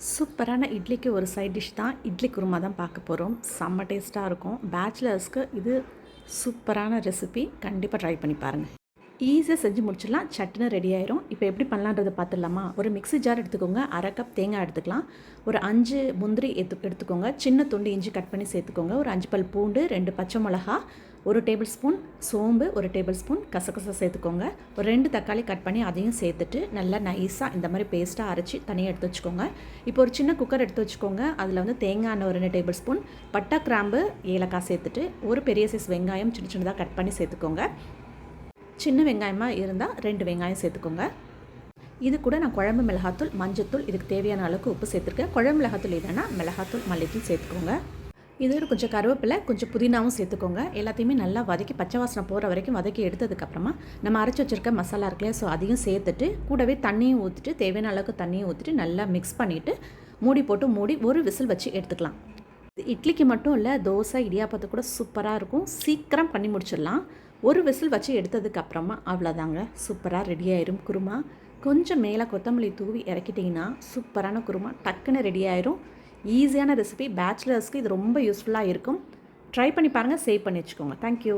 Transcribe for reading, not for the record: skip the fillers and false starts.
சூப்பரான இட்லிக்கு ஒரு சைட் டிஷ் தான் இட்லி குருமா தான் பார்க்க போகிறோம். செம்ம டேஸ்ட்டாக இருக்கும். பேச்சுலர்ஸ்க்கு இது சூப்பரான ரெசிபி. கண்டிப்பாக ட்ரை பண்ணி பாருங்கள். ஈஸியாக செஞ்சு முடிச்சிடலாம். சட்டுன்னு ரெடி ஆயிரும். இப்போ எப்படி பண்ணலான்றதை பார்த்துடலாமா? ஒரு மிக்ஸி ஜார் எடுத்துக்கோங்க. அரை கப் தேங்காய் எடுத்துக்கலாம். ஒரு 5 முந்திரி எடுத்துக்கோங்க. சின்ன துண்டு இஞ்சி கட் பண்ணி சேர்த்துக்கோங்க. ஒரு 5 பல் பூண்டு, 2 பச்சை மிளகா, 1 டேபிள் ஸ்பூன் சோம்பு, 1 டேபிள் ஸ்பூன் கசகசா சேர்த்துக்கோங்க. ஒரு 2 தக்காளி கட் பண்ணி அதையும் சேர்த்துட்டு நல்லா நைஸாக இந்த மாதிரி பேஸ்ட்டாக அரைச்சி தனியாக எடுத்து வச்சுக்கோங்க. இப்போ ஒரு சின்ன குக்கர் எடுத்து வச்சுக்கோங்க. அதில் வந்து தேங்காய் எண்ணெய் ஒரு 2 டேபிள் ஸ்பூன், பட்டை, கிராம்பு, ஏலக்காய் சேர்த்துட்டு ஒரு பெரிய சைஸ் வெங்காயம் சின்ன சின்னதாக கட் பண்ணி சேர்த்துக்கோங்க. சின்ன வெங்காயமாக இருந்தால் 2 வெங்காயம் சேர்த்துக்கோங்க. இது கூட நான் குழம்பு மிளகாத்தூள், மஞ்சத்தூள், இதுக்கு தேவையான அளவுக்கு உப்பு சேர்த்துருக்கேன். குழம்பு மிளகாத்தூள் இல்லைன்னா மிளகாத்தூள், மல்லித்தூள் சேர்த்துக்கோங்க. இதோட கொஞ்சம் கருவேப்பிலை, கொஞ்சம் புதினாவும் சேர்த்துக்கோங்க. எல்லாத்தையுமே நல்லா வதக்கி பச்சை வாசனை போகிற வரைக்கும் வதக்கி எடுத்ததுக்கப்புறமா நம்ம அரைச்சி வச்சுருக்க மசாலா இருக்குல்லையா, ஸோ அதையும் சேர்த்துட்டு கூடவே தண்ணியும் ஊற்றிட்டு தேவையான அளவுக்கு தண்ணியும் ஊற்றிட்டு நல்லா மிக்ஸ் பண்ணிவிட்டு மூடி ஒரு விசில் வச்சு எடுத்துக்கலாம். இட்லிக்கு மட்டும் இல்லை, தோசை, இடியாப்பத்துக்கு கூட சூப்பராக இருக்கும். சீக்கிரம் பண்ணி முடிச்சிடலாம். ஒரு விசில் வச்சு எடுத்ததுக்கப்புறமா அவ்வளோதாங்க, சூப்பராக ரெடி ஆயிரும் குருமா. கொஞ்சம் மேலே கொத்தமல்லி தூவி இறக்கிட்டிங்கன்னா சூப்பரான குருமா டக்குன்னு ரெடி ஆயிரும். ஈஸியான ரெசிபி. பேச்சுலர்ஸ்க்கு இது ரொம்ப யூஸ்ஃபுல்லாக இருக்கும். ட்ரை பண்ணி பாருங்கள். சேவ் பண்ணி வச்சுக்கோங்க. தேங்க்யூ.